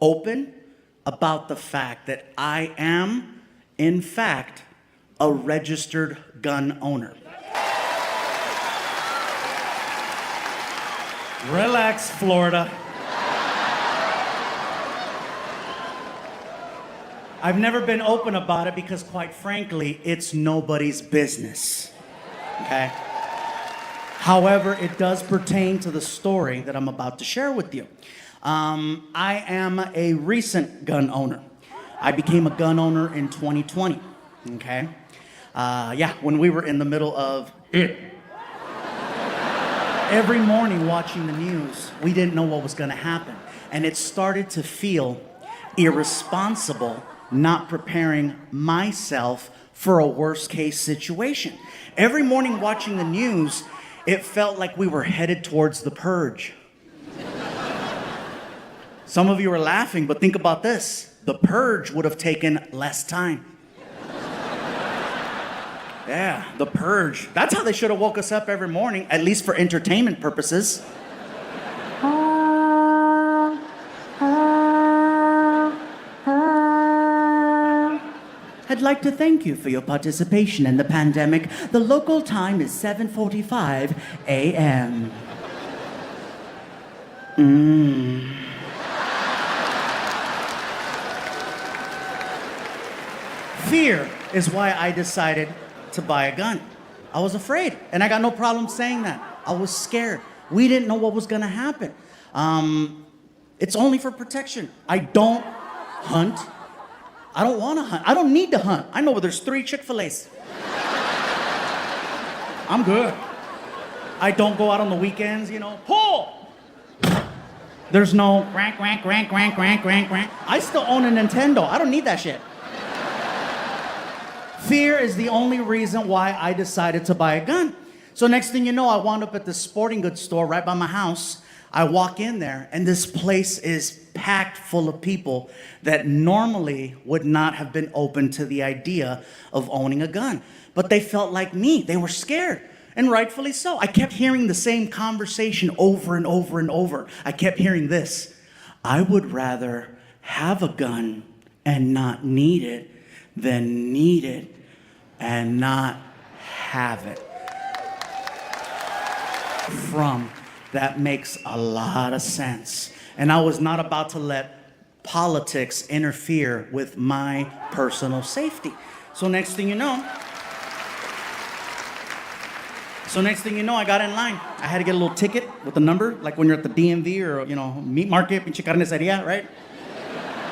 open about the fact that I am, in fact, a registered gun owner. Relax, Florida. I've never been open about it because, quite frankly, it's nobody's business. Okay? However, it does pertain to the story that I'm about to share with you. I am a recent gun owner. I became a gun owner in 2020. Okay? When we were in the middle of it. Every morning watching the news, we didn't know what was going to happen. And it started to feel irresponsible not preparing myself for a worst case situation. Every morning watching the news, it felt like we were headed towards the Purge. Some of you are laughing, but think about this. The Purge would have taken less time. Yeah, the Purge. That's how they should have woke us up every morning, at least for entertainment purposes. I'd like to thank you for your participation in the pandemic. The local time is 7:45 a.m. Fear is why I decided to buy a gun. I was afraid, and I got no problem saying that. I was scared. We didn't know what was gonna happen. It's only for protection. I don't hunt. I don't wanna hunt. I don't need to hunt. I know where there's 3 Chick-fil-A's. I'm good. I don't go out on the weekends, pull! There's no crank, crank, crank, crank, crank, crank, crank. I still own a Nintendo. I don't need that shit. Fear is the only reason why I decided to buy a gun. So next thing you know, I wound up at the sporting goods store right by my house. I walk in there, and this place is packed full of people that normally would not have been open to the idea of owning a gun. But they felt like me. They were scared, and rightfully so. I kept hearing the same conversation over and over and over. I kept hearing this: I would rather have a gun and not need it than need it and not have it. That makes a lot of sense. And I was not about to let politics interfere with my personal safety. So next thing you know, I got in line. I had to get a little ticket with a number, like when you're at the DMV or, meat market, pinche carniceria, right?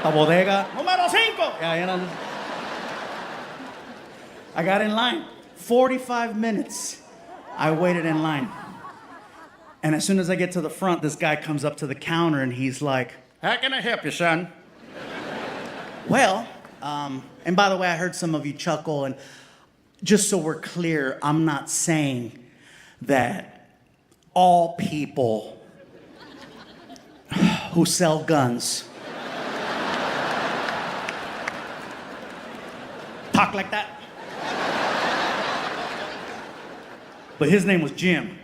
La bodega, número 5. Yeah, I got in line. 45 minutes I waited in line. And as soon as I get to the front, this guy comes up to the counter and he's like, "How can I help you, son?" Well, and by the way, I heard some of you chuckle, and just so we're clear, I'm not saying that all people who sell guns talk like that. But his name was Jim.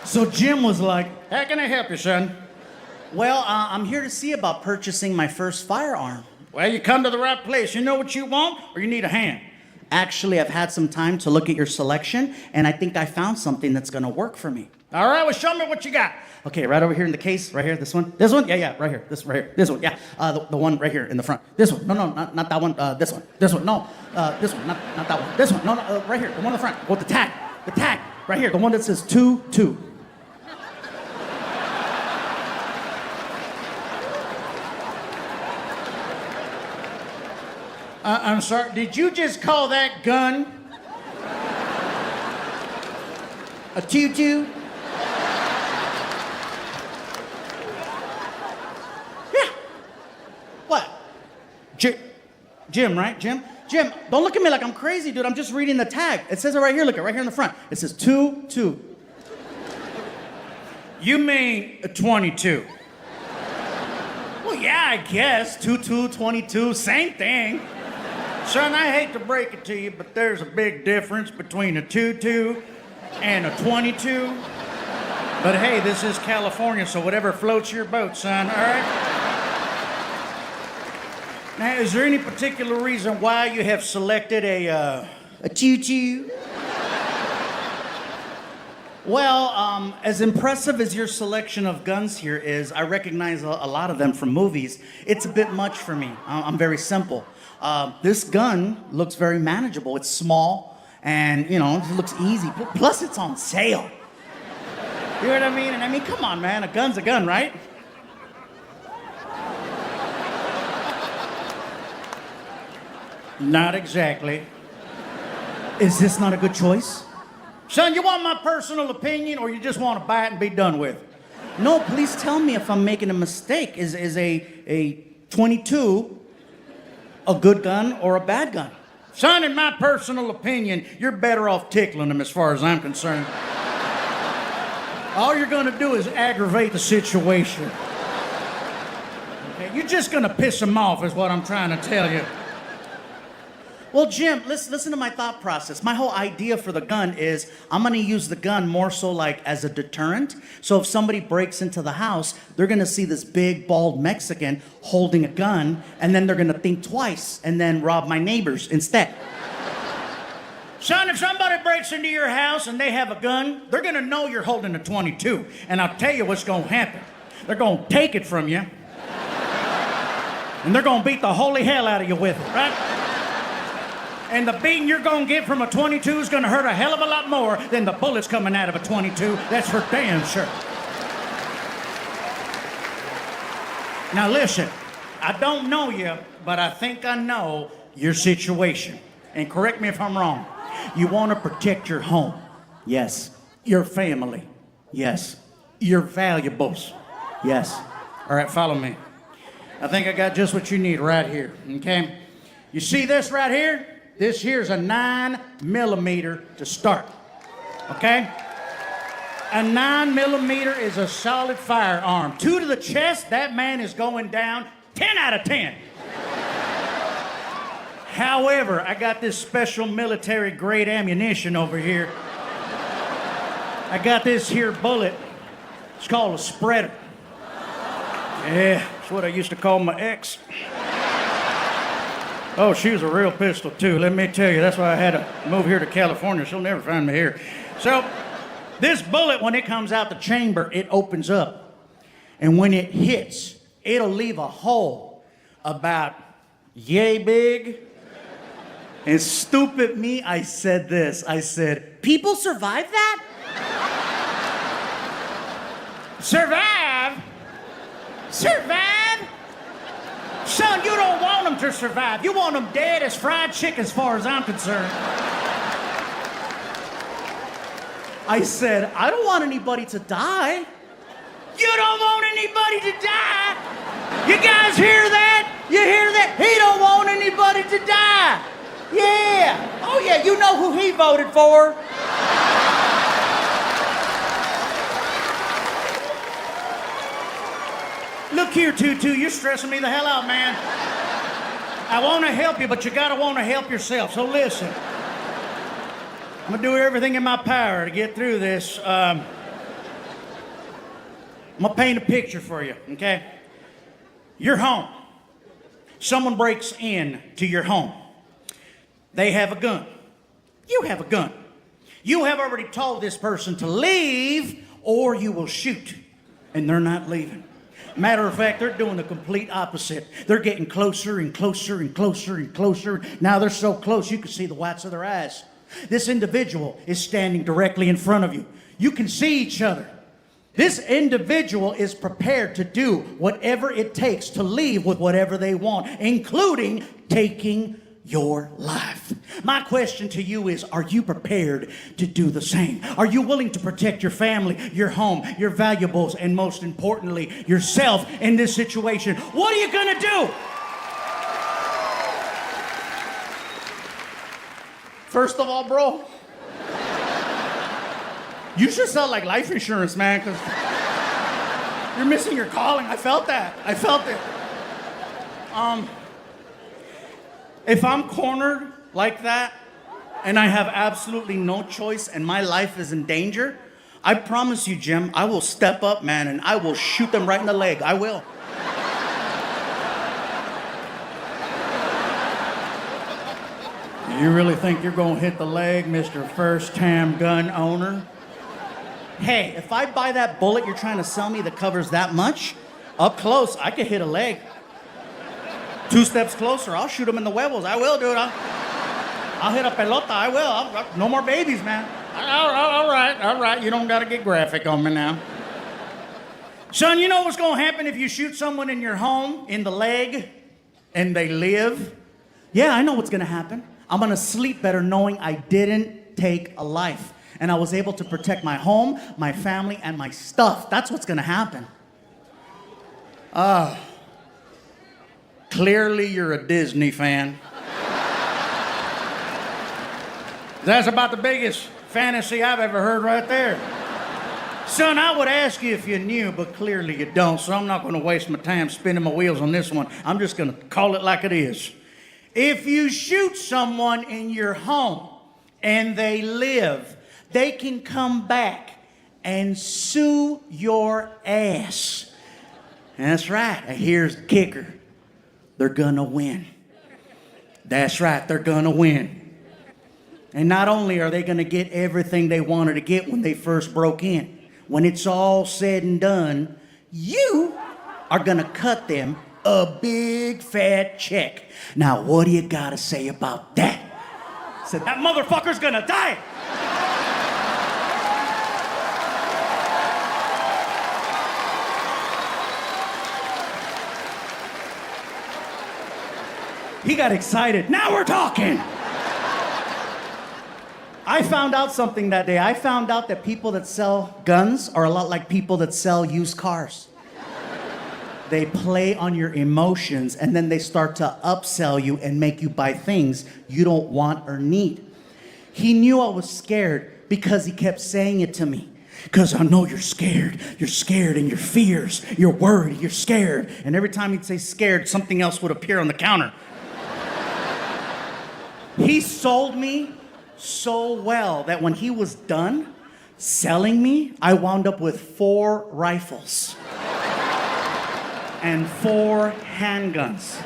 So Jim was like, "How can I help you, son?" Well, I'm here to see about purchasing my first firearm. Well, you come to the right place. You know what you want, or you need a hand? Actually, I've had some time to look at your selection, and I think I found something that's gonna work for me. All right, well, show me what you got. Okay, right over here in the case, right here, this one. This one? Yeah, right here. This right here. This one, yeah. The one right here in the front. This one. No, not that one. This one. This one. No. This one. Not that one. This one. No, right here. The one in the front. Go with the tag. The tag. Right here. The one that says 2-2. I'm sorry, did you just call that gun a 2-2? Yeah. What? Jim, right? Jim, don't look at me like I'm crazy, dude. I'm just reading the tag. It says it right here. Look, right here in the front. It says 2-2. You mean a 22? Well, yeah, I guess. 2-2, 22, same thing. Son, I hate to break it to you, but there's a big difference between a 2-2 and a 22. But hey, this is California, so whatever floats your boat, son, all right? Now, is there any particular reason why you have selected a choo-choo? Well, as impressive as your selection of guns here is, I recognize a lot of them from movies. It's a bit much for me. I'm very simple. This gun looks very manageable. It's small and, you know, it looks easy. Plus, it's on sale. You know what I mean? And I mean, come on, man. A gun's a gun, right? Not exactly. Is this not a good choice? Son, you want my personal opinion or you just want to buy it and be done with it? No, please tell me if I'm making a mistake. Is a 22 a good gun or a bad gun? Son, in my personal opinion, you're better off tickling them as far as I'm concerned. All you're gonna do is aggravate the situation. Okay, you're just gonna piss them off is what I'm trying to tell you. Well, Jim, listen to my thought process. My whole idea for the gun is I'm gonna use the gun more so like as a deterrent. So if somebody breaks into the house, they're gonna see this big, bald Mexican holding a gun, and then they're gonna think twice and then rob my neighbors instead. Son, if somebody breaks into your house and they have a gun, they're gonna know you're holding a 22. And I'll tell you what's gonna happen. They're gonna take it from you. And they're gonna beat the holy hell out of you with it, right? And the beating you're gonna get from a 22 is gonna hurt a hell of a lot more than the bullets coming out of a 22. That's for damn sure. Now listen, I don't know you, but I think I know your situation. And correct me if I'm wrong. You wanna protect your home. Yes, Your family. yes, Your valuables. yes. All right, follow me. I think I got just what you need right here, okay? You see this right here? This here's a 9mm to start, okay? A 9mm is a solid firearm. 2 to the chest, that man is going down 10 out of 10. However, I got this special military grade ammunition over here. I got this here bullet. It's called a spreader. Yeah, that's what I used to call my ex. Oh, she was a real pistol, too. Let me tell you, that's why I had to move here to California. She'll never find me here. So, this bullet, when it comes out the chamber, it opens up. And when it hits, it'll leave a hole about yay big. And stupid me, I said this. I said, people survive that? Survive? Survive? Son, you don't want them to survive. You want them dead as fried chicken as far as I'm concerned. I said, I don't want anybody to die. You don't want anybody to die? You guys hear that? You hear that? He don't want anybody to die. Yeah. Oh, yeah, you know who he voted for. Look here, Tutu, you're stressing me the hell out, man. I want to help you, but you gotta want to help yourself. So listen, I'm gonna do everything in my power to get through this. I'm gonna paint a picture for you, okay? Your home. Someone breaks in to your home. They have a gun. You have a gun. You have already told this person to leave or you will shoot. And they're not leaving. Matter of fact, they're doing the complete opposite. They're getting closer and closer and closer and closer. Now they're so close you can see the whites of their eyes. This individual is standing directly in front of you. You can see each other. This individual is prepared to do whatever it takes to leave with whatever they want, including taking your life. My question to you is, are you prepared to do the same? Are you willing to protect your family, your home, your valuables, and most importantly, yourself in this situation? What are you gonna do? First of all, bro, you should sell like life insurance, man, because you're missing your calling. I felt that. I felt it. If I'm cornered like that and I have absolutely no choice and my life is in danger, I promise you, Jim, I will step up, man, and I will shoot them right in the leg. I will. You really think you're gonna hit the leg, Mr. First-Time Gun Owner? Hey, if I buy that bullet you're trying to sell me that covers that much, up close, I could hit a leg. 2 steps closer, I'll shoot him in the huevos. I will, dude. I'll hit a pelota. I will. No more babies, man. All right. You don't gotta get graphic on me now. Son, you know what's gonna happen if you shoot someone in your home in the leg and they live? Yeah, I know what's gonna happen. I'm gonna sleep better knowing I didn't take a life. And I was able to protect my home, my family, and my stuff. That's what's gonna happen. Clearly you're a Disney fan. That's about the biggest fantasy I've ever heard right there. Son, I would ask you if you knew, but clearly you don't, so I'm not gonna waste my time spinning my wheels on this one. I'm just gonna call it like it is. If you shoot someone in your home and they live, they can come back and sue your ass. That's right. And here's the kicker. They're gonna win. That's right, they're gonna win. And not only are they gonna get everything they wanted to get when they first broke in, when it's all said and done, you are gonna cut them a big fat check. Now, what do you gotta say about that? Said that motherfucker's gonna die. He got excited. Now we're talking. I found out something that day. I found out that people that sell guns are a lot like people that sell used cars. They play on your emotions and then they start to upsell you and make you buy things you don't want or need. He knew I was scared because he kept saying it to me. Because I know you're scared and you're fears, you're worried, you're scared. And every time he'd say scared, something else would appear on the counter. He sold me so well that when he was done selling me, I wound up with 4 rifles and 4 handguns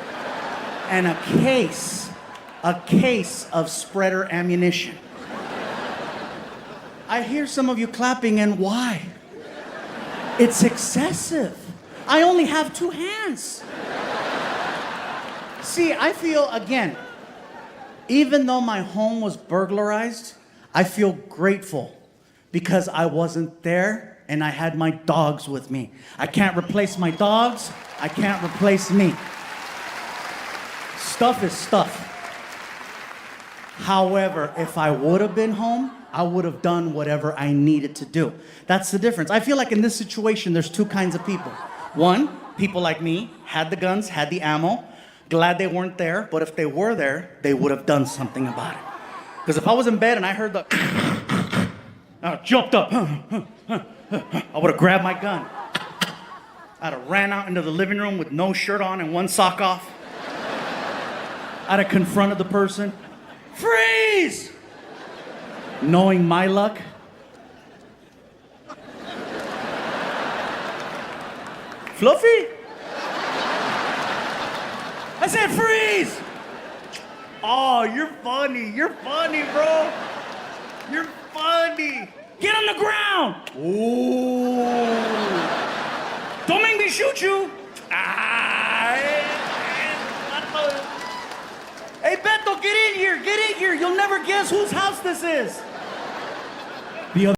and a case of spreader ammunition. I hear some of you clapping, and why? It's excessive. I only have 2 hands. See, I feel, again, even though my home was burglarized, I feel grateful because I wasn't there and I had my dogs with me. I can't replace my dogs. I can't replace me. Stuff is stuff. However, if I would have been home, I would have done whatever I needed to do. That's the difference. I feel like in this situation, there's 2 kinds of people. One, people like me, had the guns, had the ammo, glad they weren't there, but if they were there, they would have done something about it. Because if I was in bed and I heard the I jumped up, I would have grabbed my gun. I'd have ran out into the living room with no shirt on and 1 sock off. I'd have confronted the person. Freeze! Knowing my luck, Fluffy? I said freeze! Oh, you're funny, bro. You're funny. Get on the ground! Ooh. Don't make me shoot you. Hey, Beto, get in here. You'll never guess whose house this is.